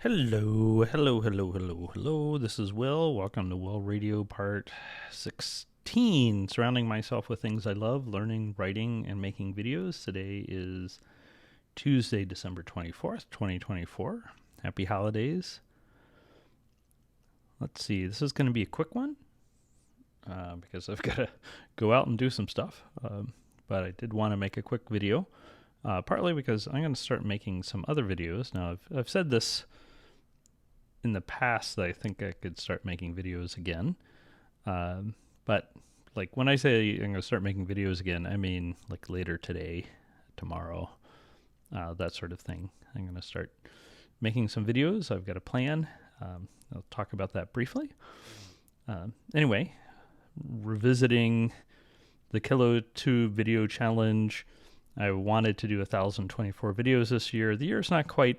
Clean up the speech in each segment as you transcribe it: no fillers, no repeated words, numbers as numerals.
Hello, hello, hello, hello, hello. This is Will. Welcome to Will Radio Part 16. Surrounding myself with things I love, learning, writing, and making videos. Today is Tuesday, December 24th, 2024. Happy holidays. Let's see, this is going to be a quick one because I've got to go out and do some stuff. But I did want to make a quick video, partly because I'm going to start making some other videos. Now, I've said this in the past that I think I could start making videos again. But like when I say I'm going to start making videos again, I mean like later today, tomorrow, that sort of thing. I'm going to start making some videos. I've got a plan. I'll talk about that briefly. Anyway, revisiting the kiloTube video challenge. I wanted to do 1,024 videos this year. The year's not quite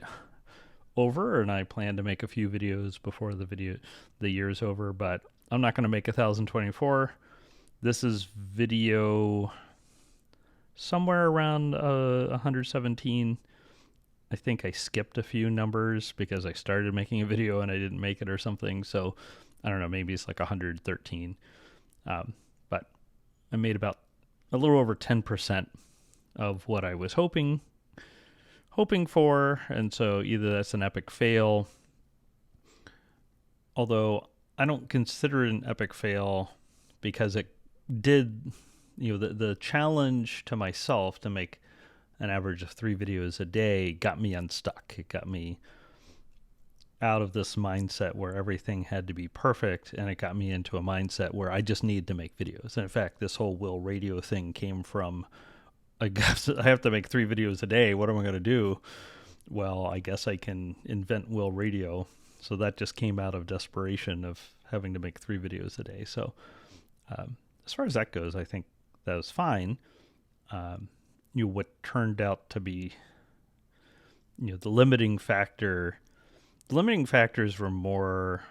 over, and I plan to make a few videos before the year's over, but I'm not going to make 1,024. This is video somewhere around 117. I think I skipped a few numbers because I started making a video and I didn't make it or something. So I don't know, maybe it's like 113. But I made about a little over 10% of what I was hoping for, and so either that's an epic fail, although I don't consider it an epic fail because it did, the challenge to myself to make an average of 3 videos a day got me unstuck. It got me out of this mindset where everything had to be perfect, and it got me into a mindset where I just need to make videos. And in fact, this whole Will Radio thing came from, I guess I have to make 3 videos a day. What am I going to do? Well, I guess I can invent Will Radio. So that just came out of desperation of having to make 3 videos a day. So as far as that goes, I think that was fine. What turned out to be, the limiting factor. The limiting factors were more,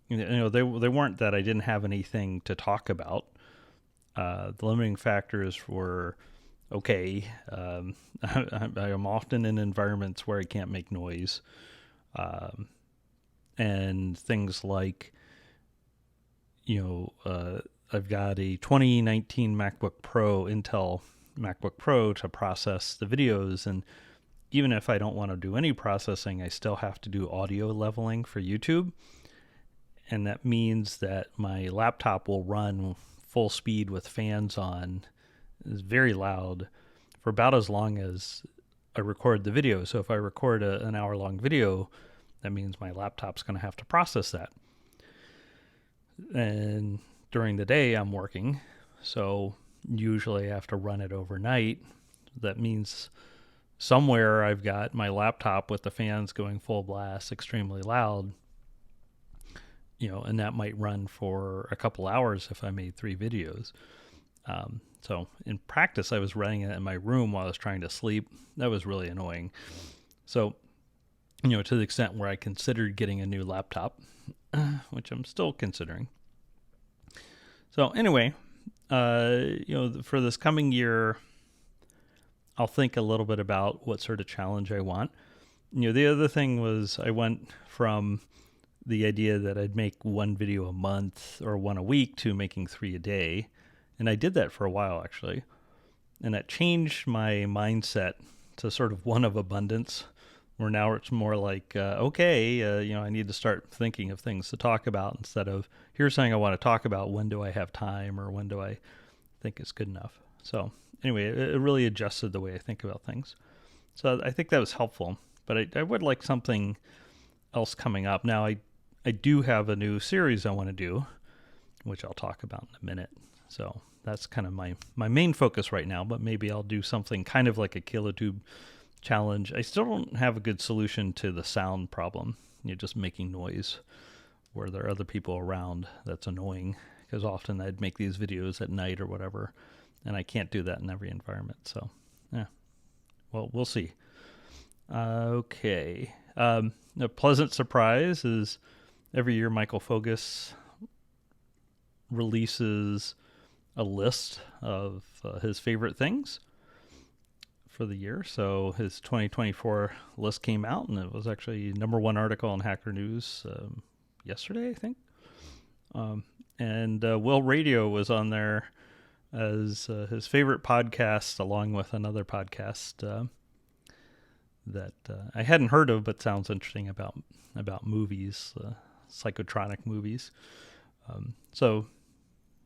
they weren't that I didn't have anything to talk about. The limiting factors were, okay, I am often in environments where I can't make noise, and things like, I've got a 2019 Intel MacBook Pro to process the videos, and even if I don't want to do any processing, I still have to do audio leveling for YouTube, and that means that my laptop will run full speed with fans on. Is very loud for about as long as I record the video. So if I record an hour-long video, that means my laptop's going to have to process that. And during the day, I'm working, so usually I have to run it overnight. That means somewhere I've got my laptop with the fans going full blast, extremely loud, and that might run for a couple hours if I made 3 videos. So in practice, I was running it in my room while I was trying to sleep. That was really annoying. So, to the extent where I considered getting a new laptop, which I'm still considering. So anyway, for this coming year, I'll think a little bit about what sort of challenge I want. The other thing was I went from the idea that I'd make 1 video a month or 1 a week to making 3 a day. And I did that for a while, actually. And that changed my mindset to sort of one of abundance, where now it's more like, I need to start thinking of things to talk about instead of, here's something I want to talk about, when do I have time, or when do I think it's good enough? So anyway, it really adjusted the way I think about things. So I think that was helpful. But I would like something else coming up. Now, I do have a new series I want to do, which I'll talk about in a minute. So that's kind of my main focus right now, but maybe I'll do something kind of like a kiloTube challenge. I still don't have a good solution to the sound problem, just making noise where there are other people around. That's annoying because often I'd make these videos at night or whatever, and I can't do that in every environment. So, yeah, well, we'll see. Okay. A pleasant surprise is every year Michael Fogus releases a list of his favorite things for the year. So his 2024 list came out, and it was actually #1 article on Hacker News yesterday, I think. And Will Radio was on there as his favorite podcast, along with another podcast that I hadn't heard of, but sounds interesting about movies, psychotronic movies. So,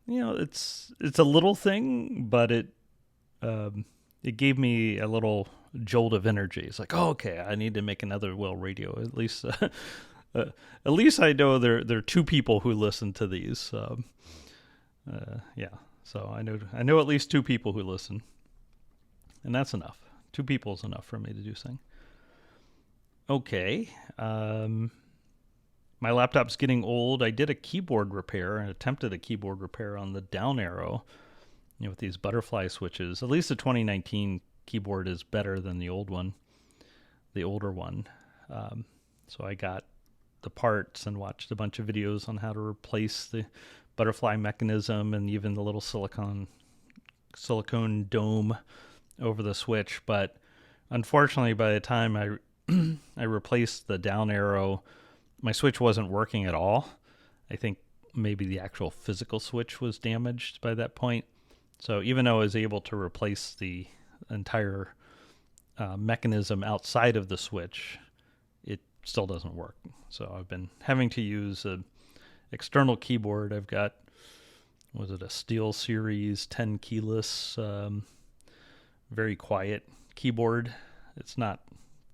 it's a little thing, but it gave me a little jolt of energy. It's like, oh, okay, I need to make another Will Radio. At least I know there are two people who listen to these. Yeah. So I know at least two people who listen, and that's enough. Two people is enough for me to do something. Okay. My laptop's getting old. I did a keyboard repair and attempted a keyboard repair on the down arrow, with these butterfly switches. At least the 2019 keyboard is better than the old one, the older one. So I got the parts and watched a bunch of videos on how to replace the butterfly mechanism and even the little silicone dome over the switch. But unfortunately, by the time I replaced the down arrow, my switch wasn't working at all. I think maybe the actual physical switch was damaged by that point. So even though I was able to replace the entire mechanism outside of the switch, it still doesn't work. So I've been having to use an external keyboard. I've got, was it a Steel Series 10 keyless, very quiet keyboard. It's not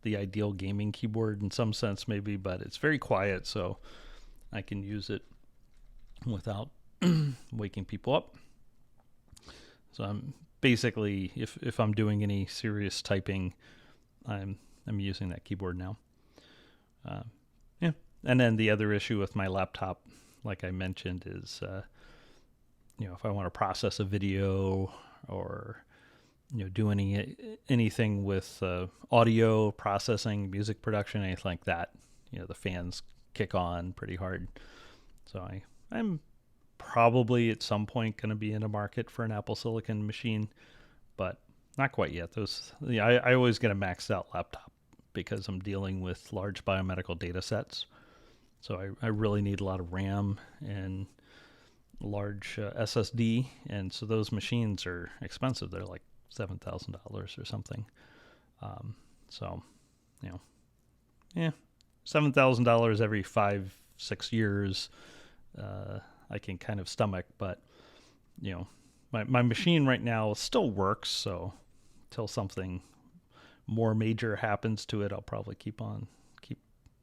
the ideal gaming keyboard in some sense maybe, but it's very quiet, so I can use it without waking people up. So I'm basically, if I'm doing any serious typing, I'm using that keyboard now. Yeah. And then the other issue with my laptop, like I mentioned, is if I want to process a video or do anything with audio processing, music production, anything like that, the fans kick on pretty hard. So I'm probably at some point going to be in a market for an Apple Silicon machine, but not quite yet. I always get a maxed out laptop because I'm dealing with large biomedical data sets. So I really need a lot of RAM and large SSD. And so those machines are expensive. They're like $7,000 or something. So, $7,000 every 5-6 years, I can kind of stomach, but my machine right now still works. So until something more major happens to it, I'll probably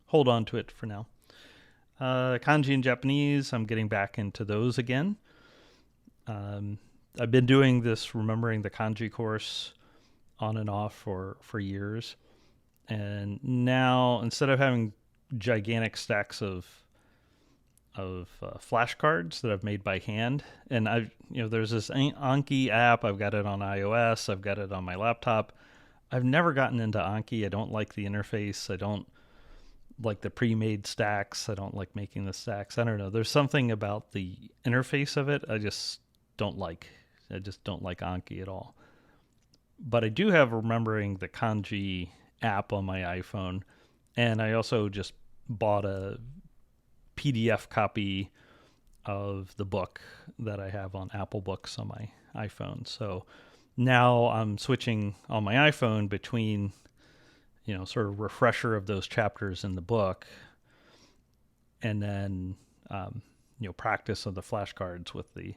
hold on to it for now. Kanji and Japanese, I'm getting back into those again. I've been doing this remembering the kanji course on and off for years. And now, instead of having gigantic stacks of flashcards that I've made by hand, and there's this Anki app. I've got it on iOS. I've got it on my laptop. I've never gotten into Anki. I don't like the interface. I don't like the pre-made stacks. I don't like making the stacks. I don't know. There's something about the interface of it I just don't like. I just don't like Anki at all. But I do have remembering the kanji app on my iPhone, and I also just bought a PDF copy of the book that I have on Apple Books on my iPhone. So now I'm switching on my iPhone between, sort of refresher of those chapters in the book, and then, practice of the flashcards with the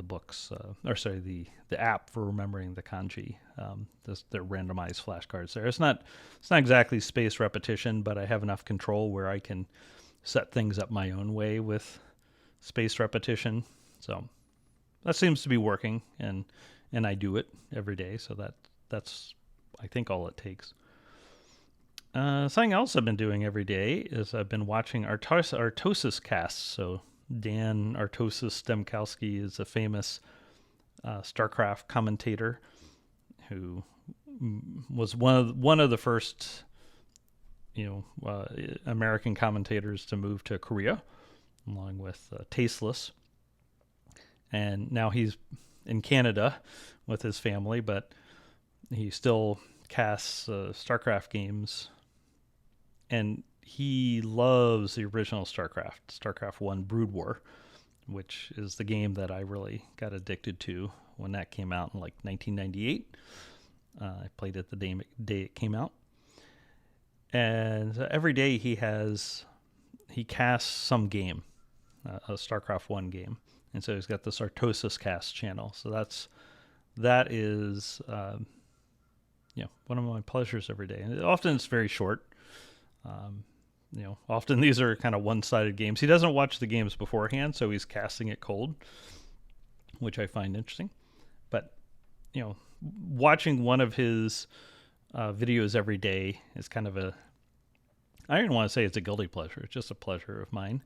books, the app for remembering the kanji. They're randomized flashcards there. It's not exactly spaced repetition, but I have enough control where I can set things up my own way with spaced repetition. So that seems to be working, and I do it every day. So that's I think all it takes. Something else I've been doing every day is I've been watching ArtosisCasts. So Dan Artosis Demkowski is a famous StarCraft commentator who was one of the first American commentators to move to Korea, along with Tasteless. And now he's in Canada with his family, but He still casts StarCraft games, and he loves the original StarCraft 1 BroodWar, which is the game that I really got addicted to when that came out in like 1998. I played it the day it came out. And every day he casts some game, a StarCraft 1 game. And so he's got this ArtosisCasts channel. So that is one of my pleasures every day. And often it's very short. Often these are kind of one-sided games. He doesn't watch the games beforehand, so he's casting it cold, which I find interesting. But, watching one of his videos every day is kind of I don't want to say it's a guilty pleasure. It's just a pleasure of mine.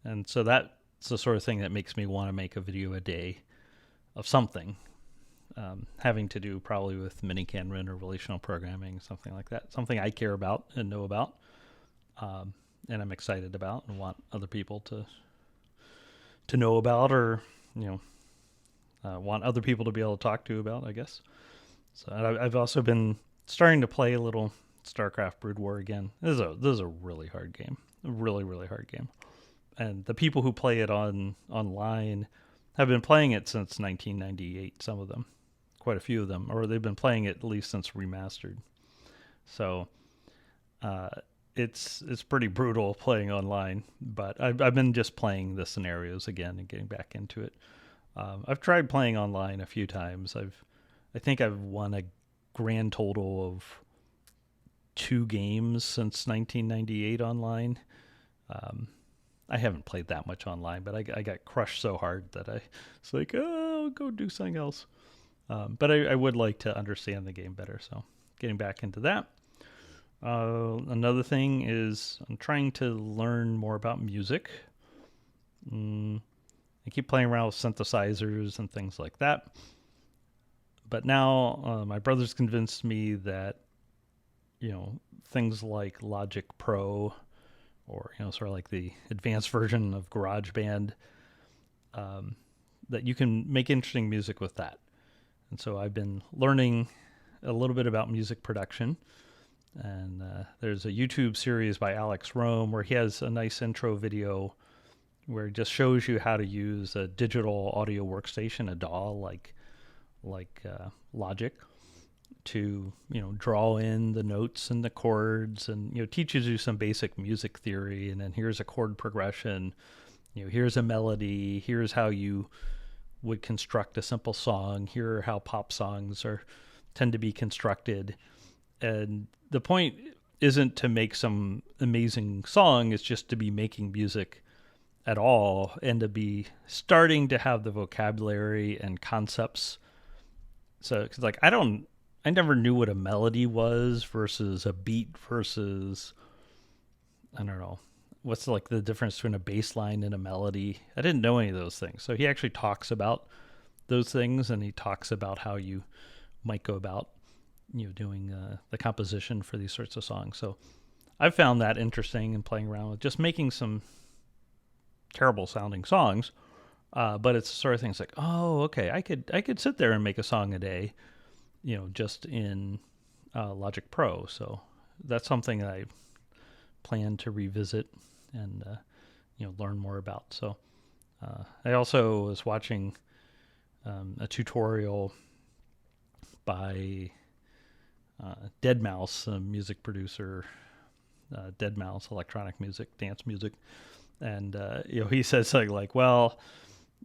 And so that's the sort of thing that makes me want to make a video a day of something, having to do probably with mini-canron or relational programming, something like that. Something I care about and know about, and I'm excited about and want other people to know about, or, want other people to be able to talk to about, I guess. So I've also been starting to play a little StarCraft BroodWar again. This is a really hard game, a really, really hard game. And the people who play it online have been playing it since 1998, some of them, quite a few of them, or they've been playing it at least since remastered. So it's pretty brutal playing online, but I've been just playing the scenarios again and getting back into it. I've tried playing online a few times. I think I've won a grand total of 2 games since 1998 online. I haven't played that much online, but I got crushed so hard that it's like, oh, I'll go do something else. But I would like to understand the game better, so getting back into that. Another thing is I'm trying to learn more about music. I keep playing around with synthesizers and things like that. But now my brother's convinced me that, things like Logic Pro, or, sort of like the advanced version of GarageBand, that you can make interesting music with that. And so I've been learning a little bit about music production. And there's a YouTube series by Alex Rome where he has a nice intro video where it just shows you how to use a digital audio workstation, a DAW, like Logic, to draw in the notes and the chords, and teaches you some basic music theory. And then here's a chord progression, here's a melody, here's how you would construct a simple song, here are how pop songs tend to be constructed. And the point isn't to make some amazing song, it's just to be making music at all, and to be starting to have the vocabulary and concepts. So, cause like I never knew what a melody was versus a beat versus, I don't know, what's like the difference between a bass line and a melody. I didn't know any of those things. So he actually talks about those things, and he talks about how you might go about, doing the composition for these sorts of songs. So I've found that interesting, and playing around with just making some terrible sounding songs. But it's the sort of things like, oh, okay, I could sit there and make a song a day, just in Logic Pro. So that's something that I plan to revisit and, learn more about. So I also was watching a tutorial by deadmau5, a music producer, deadmau5, electronic music, dance music. And, he said something like, well,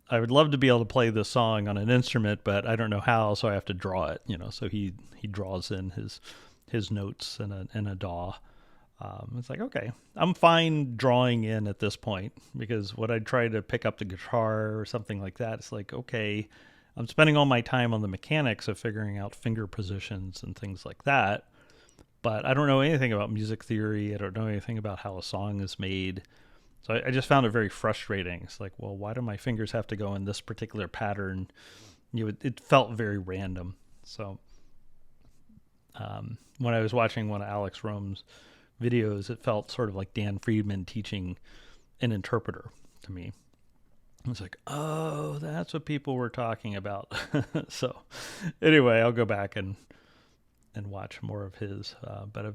I would love to be able to play this song on an instrument, but I don't know how, so I have to draw it, so he draws in his notes in a DAW. It's like, okay, I'm fine drawing in at this point, because when I try to pick up the guitar or something like that, it's like, okay, I'm spending all my time on the mechanics of figuring out finger positions and things like that, but I don't know anything about music theory. I don't know anything about how a song is made. So I just found it very frustrating. It's like, well, why do my fingers have to go in this particular pattern? It felt very random. So when I was watching one of Alex Rome's videos, it felt sort of like Dan Friedman teaching an interpreter to me. I was like, oh, that's what people were talking about. So anyway, I'll go back and watch more of his. But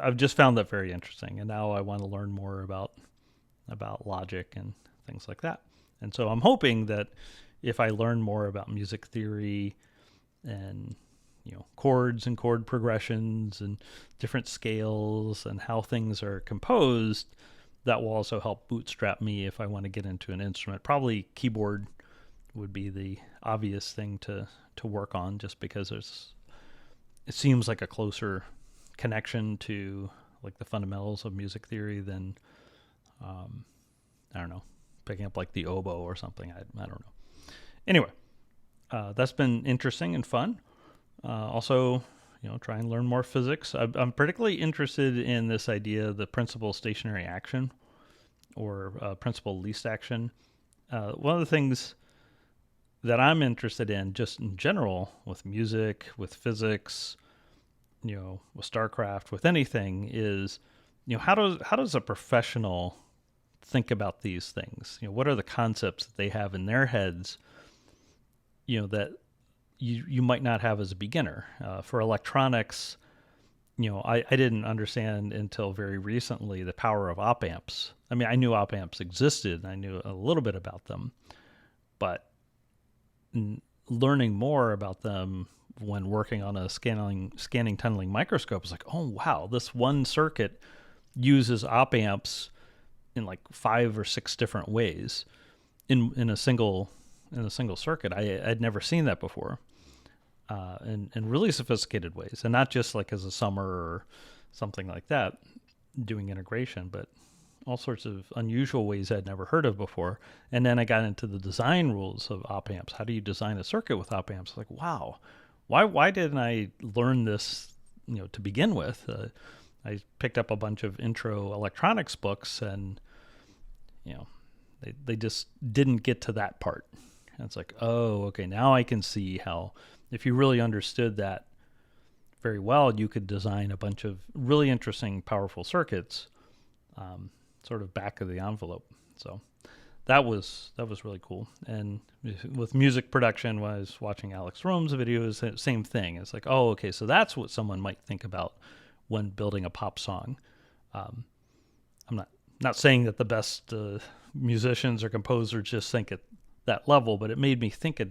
I've just found that very interesting, and now I want to learn more about logic and things like that. And so I'm hoping that if I learn more about music theory and chords and chord progressions and different scales and how things are composed, that will also help bootstrap me if I want to get into an instrument. Probably keyboard would be the obvious thing to work on, just because it seems like a closer connection to like the fundamentals of music theory than I don't know, picking up like the oboe or something. I don't know. Anyway, that's been interesting and fun. Also, try and learn more physics. I'm particularly interested in this idea, the principal stationary action, or principal least action. One of the things that I'm interested in, just in general, with music, with physics, with StarCraft, with anything, is how does a professional think about these things? What are the concepts that they have in their heads, that you might not have as a beginner? For electronics, I didn't understand until very recently the power of op amps. I mean, I knew op amps existed, and I knew a little bit about them, but learning more about them when working on a scanning tunneling microscope is like, oh wow, this one circuit uses op amps in like 5 or 6 different ways in a single circuit. I'd never seen that before, in really sophisticated ways, and not just like as a summer or something like that doing integration, but all sorts of unusual ways I'd never heard of before. And then I got into the design rules of op amps. How do you design a circuit with op amps? Like, wow, why didn't I learn this to begin with? I picked up a bunch of intro electronics books, and they just didn't get to that part. And it's like, oh, okay, now I can see how, if you really understood that very well, you could design a bunch of really interesting, powerful circuits, sort of back of the envelope. So that was really cool. And with music production, when I was watching Alex Rome's videos, same thing. It's like, oh, okay, so that's what someone might think about when building a pop song. I'm not saying that the best musicians or composers just think at that level, but it made me think a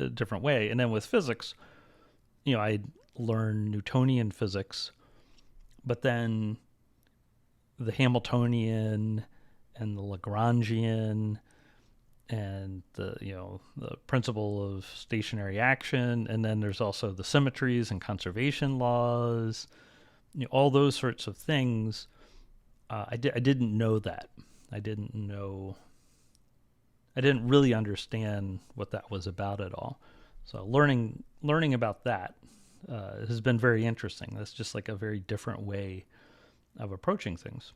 different way. And then with physics, I learned Newtonian physics, but then the Hamiltonian and the Lagrangian and the principle of stationary action, and then there's also the symmetries and conservation laws, all those sorts of things. I didn't know that. I didn't really understand what that was about at all. So learning about that has been very interesting. That's just like a very different way of approaching things.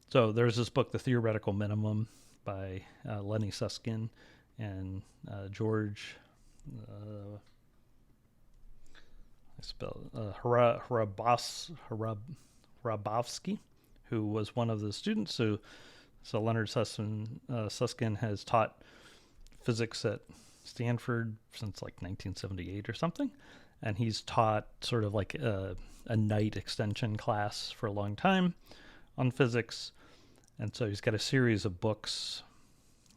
So there's this book, The Theoretical Minimum, by Lenny Susskind and George Hrabovsky, who was one of the students. So Leonard Susskind has taught physics at Stanford since like 1978 or something, and he's taught sort of like a night extension class for a long time on physics. And so he's got a series of books,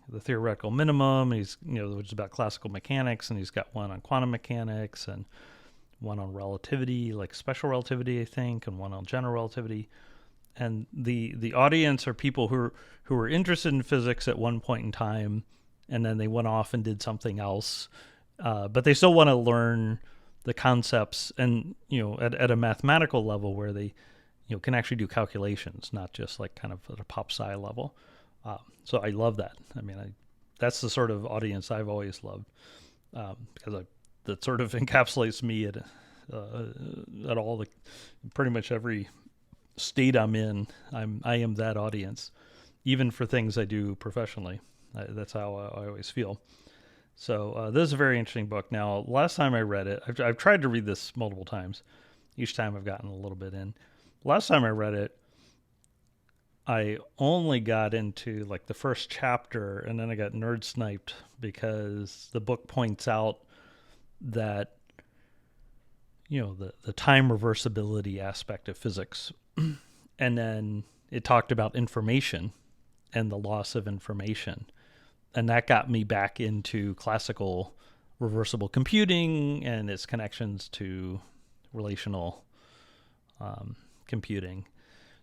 The Theoretical Minimum, which is about classical mechanics, and he's got one on quantum mechanics and one on relativity, like special relativity, I think, and one on general relativity. And the audience are people who were interested in physics at one point in time, and then they went off and did something else, but they still want to learn the concepts, and at a mathematical level where they can actually do calculations, not just like kind of at a pop sci level. So I love that. I mean, that's the sort of audience I've always loved, because that sort of encapsulates me at all pretty much every state I'm in. I am that audience, even for things I do professionally. That's how I always feel. So this is a very interesting book. Now, last time I read it, I've tried to read this multiple times. Each time I've gotten a little bit in. Last time I read it, I only got into like the first chapter, and then I got nerd sniped because the book points out that the time reversibility aspect of physics. And then it talked about information and the loss of information. And that got me back into classical reversible computing and its connections to relational computing.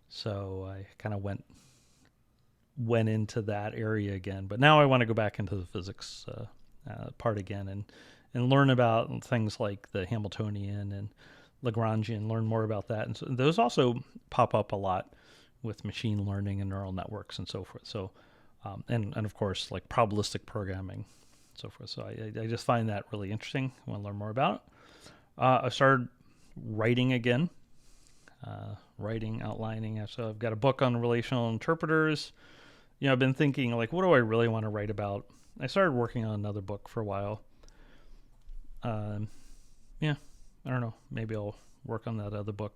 So I kind of went into that area again. But now I want to go back into the physics part again and learn about things like the Hamiltonian and Lagrangian, learn more about that. And so those also pop up a lot with machine learning and neural networks and so forth. So, and of course, like probabilistic programming and so forth. So I just find that really interesting. I want to learn more about it. I started writing again, outlining. So I've got a book on relational interpreters. I've been thinking, like, what do I really want to write about? I started working on another book for a while. I don't know. Maybe I'll work on that other book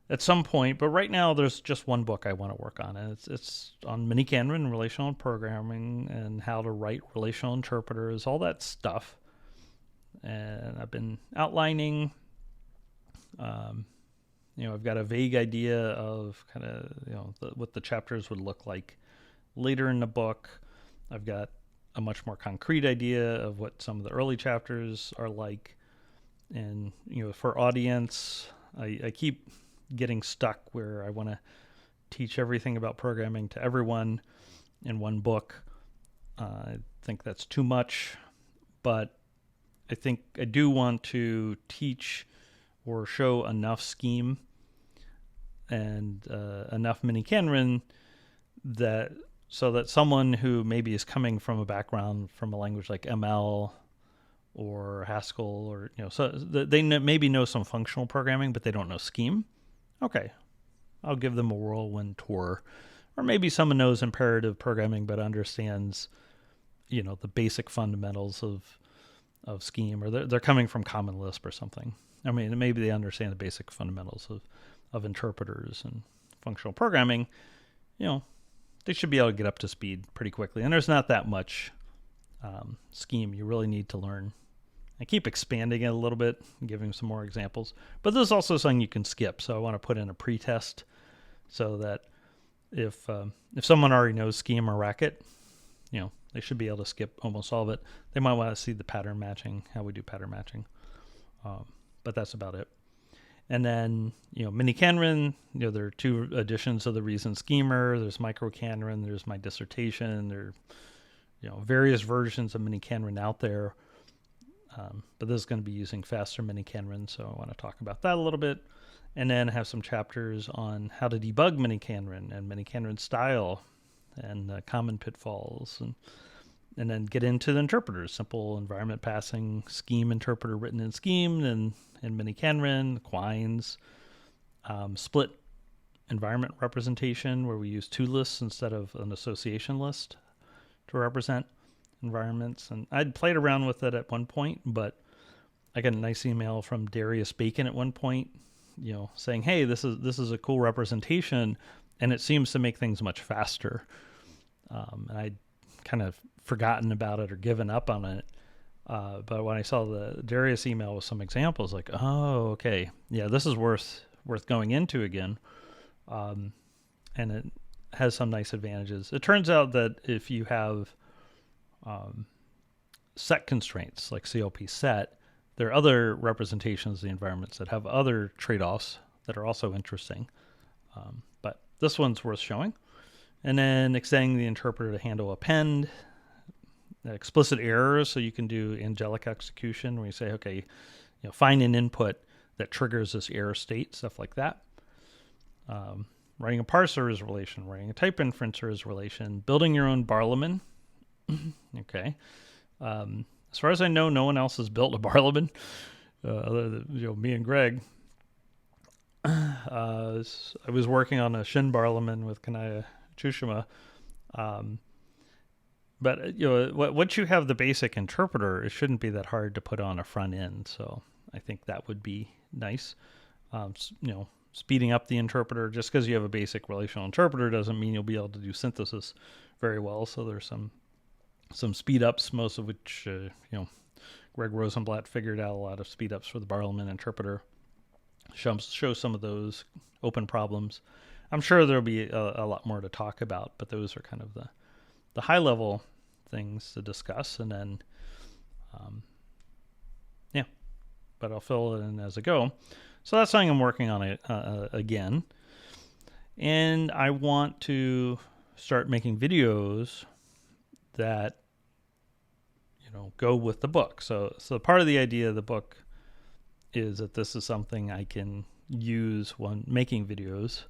at some point. But right now, there's just one book I want to work on, and it's on mini-canvas and relational programming and how to write relational interpreters, all that stuff. And I've been outlining. I've got a vague idea of kind of what the chapters would look like later in the book. I've got a much more concrete idea of what some of the early chapters are like. And, for audience, I keep getting stuck where I want to teach everything about programming to everyone in one book. I think that's too much, but I think I do want to teach or show enough scheme and enough mini-canvas so that someone who maybe is coming from a background from a language like ML or Haskell, or so they maybe know some functional programming, but they don't know scheme. Okay, I'll give them a whirlwind tour. Or maybe someone knows imperative programming but understands, the basic fundamentals of scheme, or they're coming from Common Lisp or something. I mean, maybe they understand the basic fundamentals of interpreters and functional programming. They should be able to get up to speed pretty quickly. And there's not that much scheme you really need to learn. I keep expanding it a little bit and giving some more examples. But there's also something you can skip. So I want to put in a pretest so that if someone already knows scheme or racket, they should be able to skip almost all of it. They might want to see the pattern matching, how we do pattern matching. But that's about it. And then, mini-canvas, there are two editions of the Reason Schemer. There's micro-canvas, there's my dissertation. There are, various versions of mini-canvas out there. But this is going to be using faster mini-canvas, so I want to talk about that a little bit. And then have some chapters on how to debug mini-canvas and mini-canvas style and common pitfalls. And then get into the interpreters, simple environment passing, scheme interpreter written in scheme, and mini-canvas, quines, split environment representation where we use two lists instead of an association list to represent environments. And I'd played around with it at one point, but I got a nice email from Darius Bacon at one point, saying, hey, this is a cool representation, and it seems to make things much faster. And I'd kind of forgotten about it or given up on it. But when I saw the Darius email with some examples, like, oh, okay, yeah, this is worth going into again. And it has some nice advantages. It turns out that if you have set constraints like CLP set, there are other representations of the environments that have other trade-offs that are also interesting. But this one's worth showing. And then extending the interpreter to handle append, explicit errors, so you can do angelic execution where you say, okay, find an input that triggers this error state, stuff like that. Writing a parser is relation, writing a type inferencer is relation, building your own Barlaman. Okay. As far as I know, no one else has built a Barlaman other than me and Greg. I was working on a Shin Barlaman with Kanaya Tsushima. But once you have the basic interpreter, it shouldn't be that hard to put on a front end. So I think that would be nice. Speeding up the interpreter, just because you have a basic relational interpreter doesn't mean you'll be able to do synthesis very well. So there's some speed ups, most of which Greg Rosenblatt figured out a lot of speedups for the Bartleman interpreter. Show some of those open problems. I'm sure there'll be a lot more to talk about, but those are kind of the high level things to discuss. And then, yeah, but I'll fill it in as I go. So that's something I'm working on it again. And I want to start making videos that, go with the book. So part of the idea of the book is that this is something I can use when making videos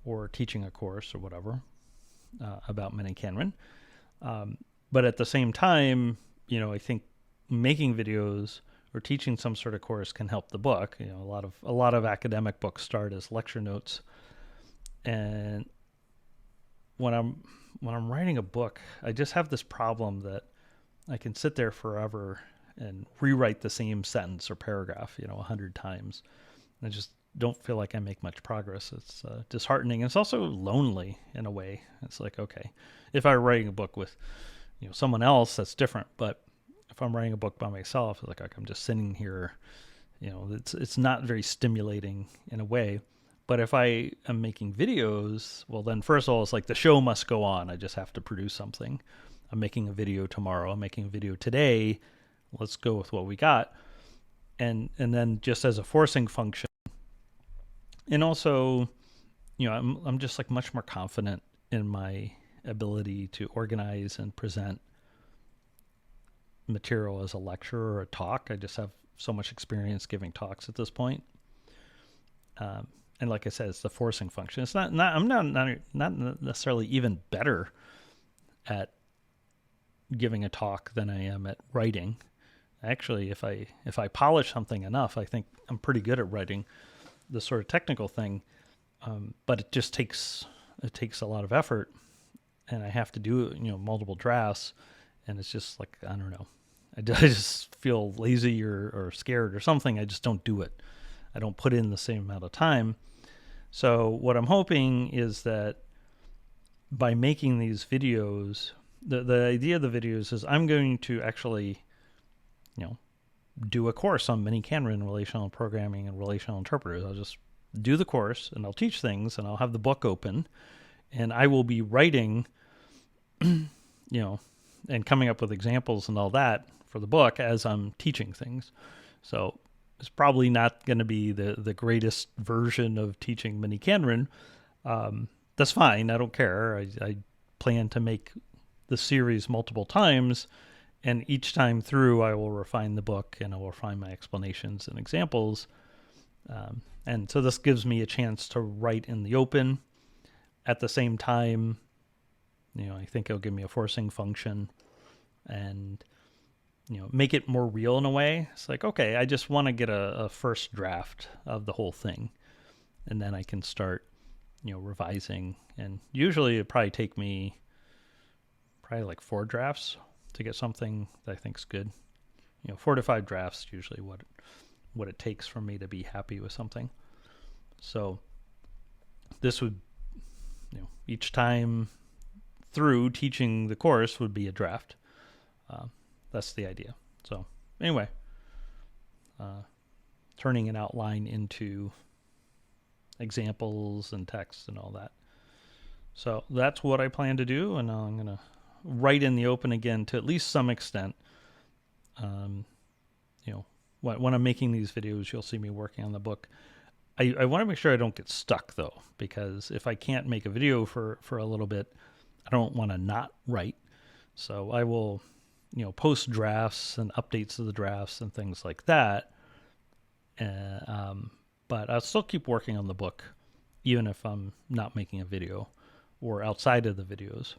or teaching a course or whatever about Minikanran. But at the same time, I think making videos or teaching some sort of course can help the book. A lot of academic books start as lecture notes, and when I'm writing a book, I just have this problem that I can sit there forever and rewrite the same sentence or paragraph, 100 times. I just don't feel like I make much progress. It's disheartening. It's also lonely in a way. It's like, okay, if I were writing a book with, someone else, that's different. But if I'm writing a book by myself, it's like I'm just sitting here, it's not very stimulating in a way. But if I am making videos, well, then first of all, it's like the show must go on. I just have to produce something. I'm making a video tomorrow. I'm making a video today. Let's go with what we got. And then just as a forcing function. And also, I'm just like much more confident in my ability to organize and present material as a lecture or a talk. I just have so much experience giving talks at this point. And like I said, it's the forcing function. It's not I'm not necessarily even better at giving a talk than I am at writing. Actually, if I polish something enough, I think I'm pretty good at writing the sort of technical thing. But it just takes a lot of effort, and I have to do multiple drafts, and it's just like, I don't know. I just feel lazy or scared or something. I just don't do it. I don't put in the same amount of time. So what I'm hoping is that by making these videos, the idea of the videos is I'm going to actually, do a course on Minikanran, relational programming, and relational interpreters. I'll just do the course, and I'll teach things, and I'll have the book open, and I will be writing, and coming up with examples and all that for the book as I'm teaching things. So it's probably not going to be the greatest version of teaching Minikanran. That's fine. I don't care. I plan to make the series multiple times, and each time through I will refine the book and I will refine my explanations and examples. And so this gives me a chance to write in the open. At the same time, I think it'll give me a forcing function and, make it more real in a way. It's like, okay, I just want to get a first draft of the whole thing, and then I can start, revising. And usually it'd probably take me like 4 drafts to get something that I think's good. 4 to 5 drafts usually what it takes for me to be happy with something. So this would, each time through teaching the course would be a draft. That's the idea. So anyway, turning an outline into examples and text and all that. So that's what I plan to do, and I'm going to write in the open again to at least some extent. When I'm making these videos, you'll see me working on the book. I want to make sure I don't get stuck, though, because if I can't make a video for a little bit, I don't want to not write. So I will, post drafts and updates to the drafts and things like that. But I'll still keep working on the book, even if I'm not making a video or outside of the videos.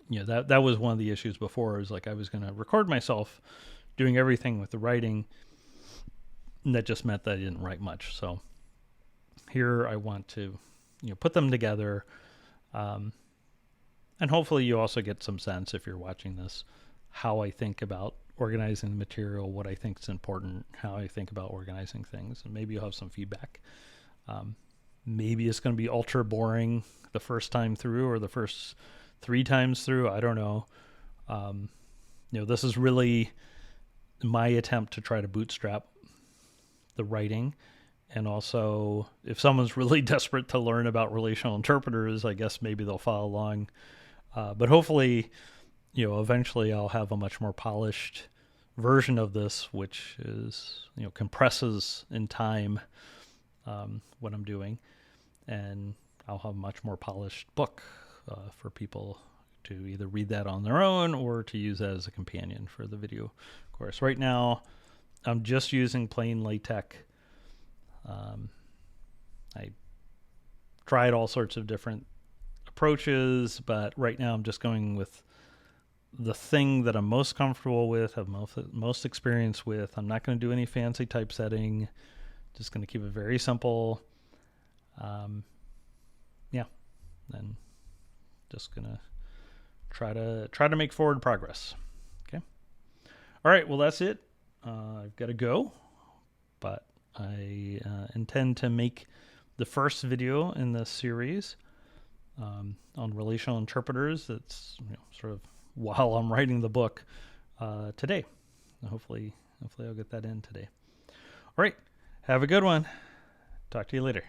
That was one of the issues before. Is like I was going to record myself doing everything with the writing, and that just meant that I didn't write much. So here I want to, put them together, and hopefully you also get some sense, if you're watching this, how I think about organizing the material, what I think is important, how I think about organizing things, and maybe you'll have some feedback. Maybe it's going to be ultra boring the first time through or the first 3 times through. I don't know. This is really my attempt to try to bootstrap the writing. And also, if someone's really desperate to learn about relational interpreters, I guess maybe they'll follow along. But hopefully, eventually I'll have a much more polished version of this, which is, compresses in time what I'm doing. And I'll have a much more polished book for people to either read that on their own or to use that as a companion for the video course. Right now, I'm just using plain LaTeX. I tried all sorts of different approaches, but right now I'm just going with the thing that I'm most comfortable with, have most experience with. I'm not going to do any fancy typesetting. Just going to keep it very simple. And just going to try to make forward progress. Okay. All right. Well, that's it. I've got to go, but I intend to make the first video in this series on relational interpreters. That's sort of while I'm writing the book today. Hopefully I'll get that in today. All right. Have a good one. Talk to you later.